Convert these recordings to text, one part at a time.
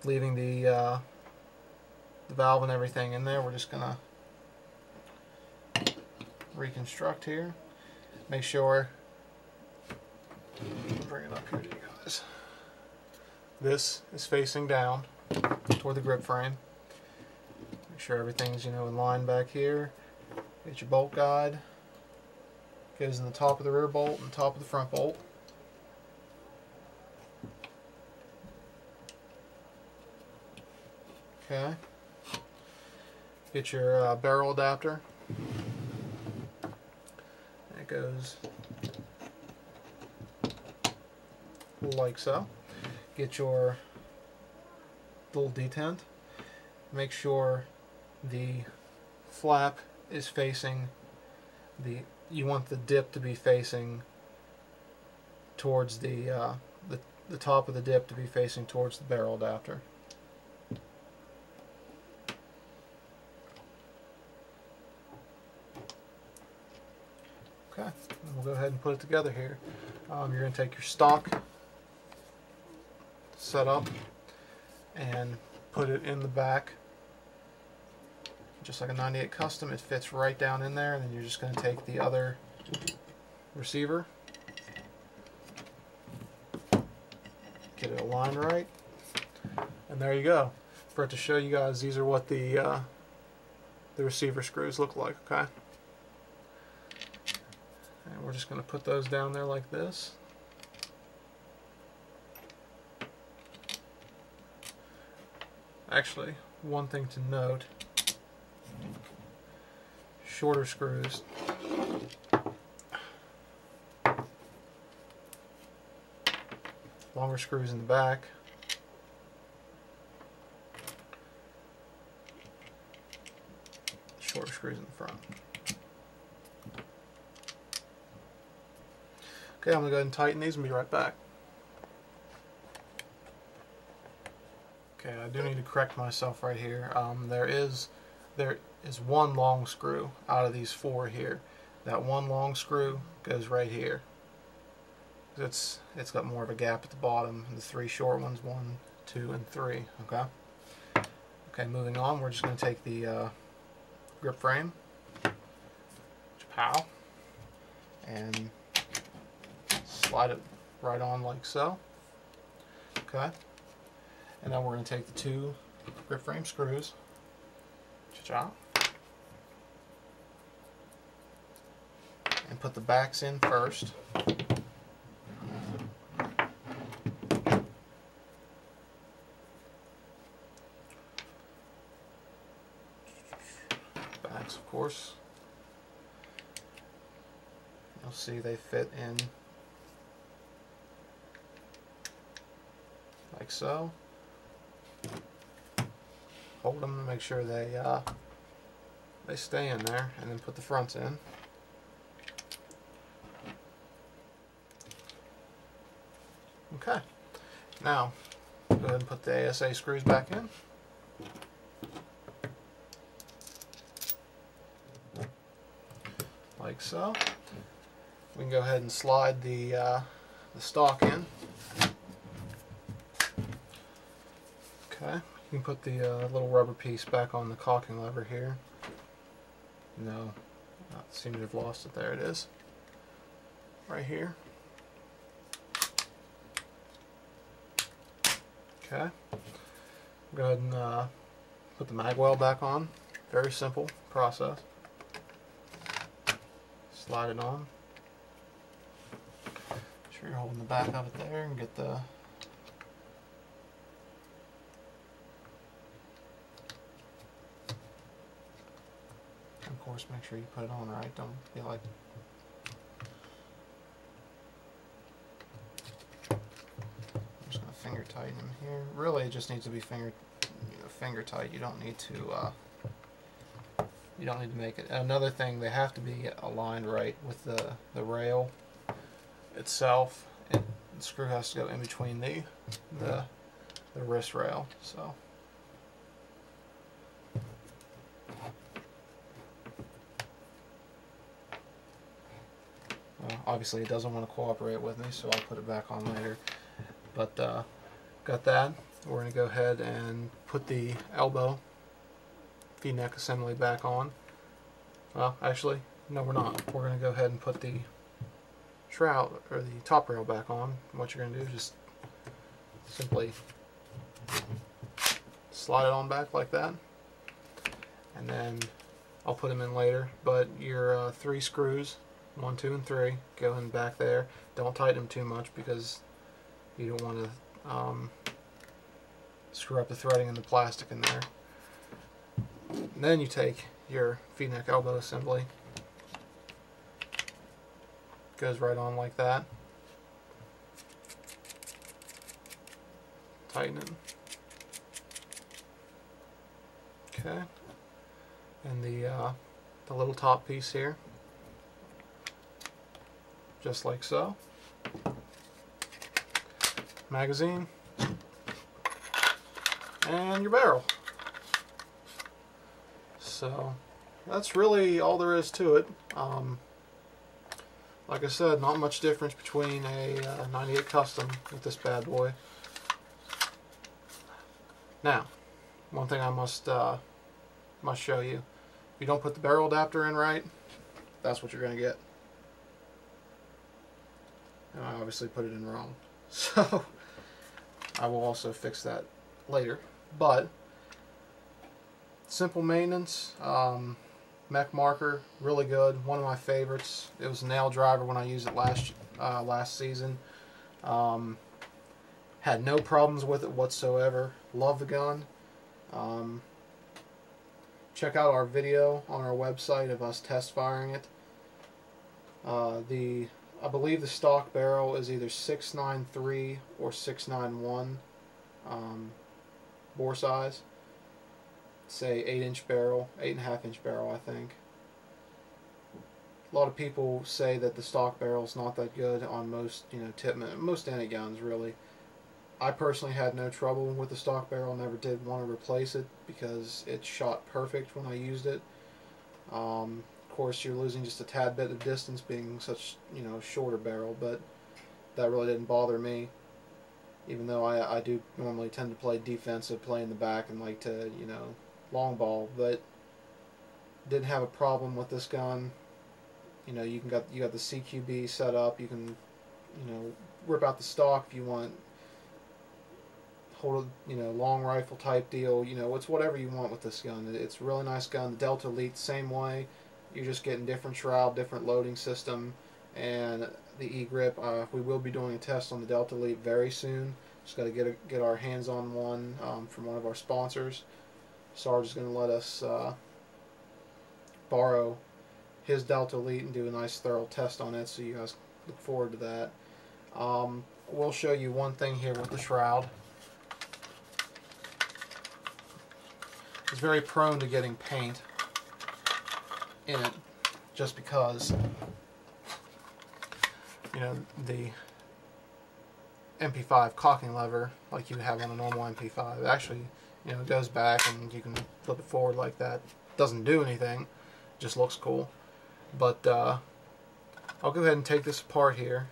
leaving the valve and everything in there. We're just gonna reconstruct here. Make sure, bring it up here to you guys. This is facing down toward the grip frame. Make sure everything's, in line back here. Get your bolt guide. Goes in the top of the rear bolt and the top of the front bolt. Okay. Get your barrel adapter. It goes like so. Get your little detent. Make sure the flap is facing you want the dip to be facing towards the top of the dip to be facing towards the barrel adapter. Okay, and we'll go ahead and put it together here. You're going to take your stock setup and put it in the back. Just like a 98 Custom, it fits right down in there, and then you're just going to take the other receiver, get it aligned right, and there you go. For it to show you guys, these are what the receiver screws look like, okay? And we're just going to put those down there like this. Actually, one thing to note, shorter screws longer screws in the back, shorter screws in the front. Okay, I'm going to go ahead and tighten these and be right back. Okay, I do need to correct myself right here. There is one long screw out of these four here. That one long screw goes right here. It's got more of a gap at the bottom. The three short ones, 1, 2, and 3. Okay. Okay, moving on. We're just going to take the grip frame, pow, and slide it right on like so. Okay. And then we're going to take the two grip frame screws, cha-cha, and put the backs in first. Backs, of course. You'll see they fit in like so. Hold them to make sure they stay in there, and then put the fronts in. Okay, now go ahead and put the ASA screws back in. Like so. We can go ahead and slide the stock in. Okay. You can put the little rubber piece back on the caulking lever here. No, I seem to have lost it. There it is. Right here. Okay. Go ahead and put the mag well back on. Very simple process. Slide it on. Make sure you're holding the back of it there and get the of course, make sure you put it on right. Don't be like, I'm just going to finger tighten them here. Really, it just needs to be finger tight. You don't need to make it. Another thing, they have to be aligned right with the rail itself. The screw has to go in between the wrist rail. So. Obviously it doesn't want to cooperate with me, so I'll put it back on later. But got that. we're going to go ahead and put the elbow V-neck assembly back on. Well, actually, no, we're not. We're going to go ahead and put the shroud or the top rail back on. What you're going to do is just simply slide it on back like that, and then I'll put them in later. But your 3 screws, 1, 2, and 3, go in back there. Don't tighten them too much because you don't want to screw up the threading and the plastic in there. And then you take your V-neck elbow assembly, goes right on like that. Tighten it. Okay. And the little top piece here, just like so. Magazine and your barrel. So that's really all there is to it. Like I said, not much difference between a 98 Custom with this bad boy. Now, one thing I must show you: if you don't put the barrel adapter in right, that's what you're going to get. And I obviously put it in wrong, so I will also fix that later. But simple maintenance, mech marker, really good. One of my favorites. It was a nail driver when I used it last season. Had no problems with it whatsoever. Love the gun. Check out our video on our website of us test firing it. I believe the stock barrel is either 693 or 691 bore size. Say 8-inch barrel, 8.5-inch barrel, I think. A lot of people say that the stock barrel is not that good on most, most any guns really. I personally had no trouble with the stock barrel. Never did want to replace it because it shot perfect when I used it. Of course, you're losing just a tad bit of distance being such, shorter barrel, but that really didn't bother me. Even though I do normally tend to play defensive, play in the back, and like to, long ball, but didn't have a problem with this gun. You got the CQB set up. You can, rip out the stock if you want. Hold a, long rifle type deal. It's whatever you want with this gun. It's a really nice gun. The Delta Elite, same way. You're just getting different shroud, different loading system, and the E-grip. We will be doing a test on the Delta Elite very soon. Just got to get our hands on one from one of our sponsors. Sarge is going to let us borrow his Delta Elite and do a nice thorough test on it, so you guys look forward to that. We'll show you one thing here with the shroud. It's very prone to getting paint in it, just because the MP5 cocking lever, like you have on a normal MP5, it actually it goes back and you can flip it forward like that. Doesn't do anything, just looks cool. But I'll go ahead and take this apart here,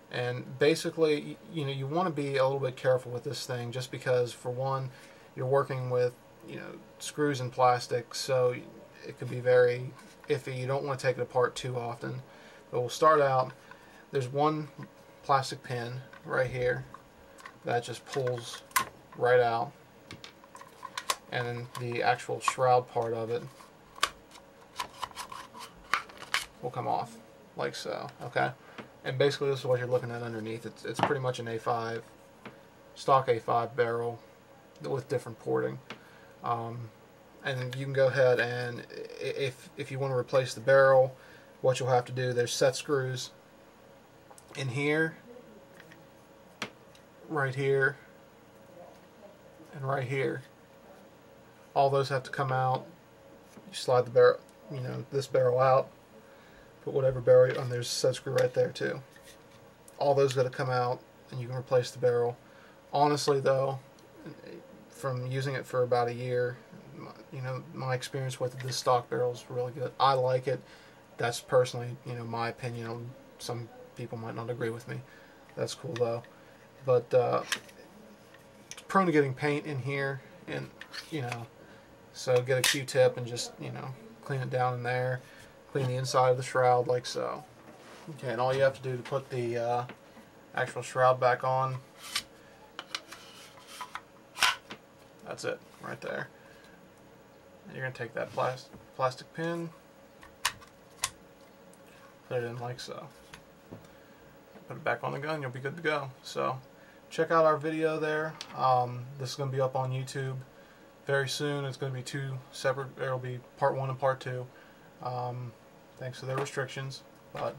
and basically you want to be a little bit careful with this thing, just because for one, you're working with screws and plastic, so it could be very iffy. You don't want to take it apart too often. But we'll start out. There's one plastic pin right here that just pulls right out, and then the actual shroud part of it will come off like so. Okay, and basically this is what you're looking at underneath. It's pretty much an A5 stock A5 barrel with different porting. And you can go ahead and if you want to replace the barrel, what you'll have to do, there's set screws in here, right here, and right here. All those have to come out. You slide the barrel, this barrel out, put whatever barrel, and there's a set screw right there too. All those got to come out, and you can replace the barrel. Honestly though, from using it for about a year, my experience with this stock barrel is really good. I like it. That's personally, my opinion. Some people might not agree with me. That's cool though. But prone to getting paint in here, and so get a Q-tip and just clean it down in there. Clean the inside of the shroud like so. Okay, and all you have to do to put the actual shroud back on, that's it right there. And you're going to take that plastic pin, put it in like so. Put it back on the gun, you'll be good to go. So check out our video there. This is going to be up on YouTube very soon. It's going to be two separate, there will be part 1 and part 2. Thanks to their restrictions, but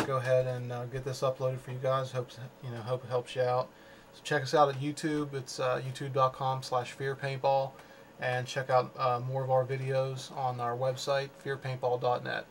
go ahead and get this uploaded for you guys. Hope it helps you out. So check us out at YouTube. It's youtube.com/fearpaintball, and check out more of our videos on our website, fearpaintball.net.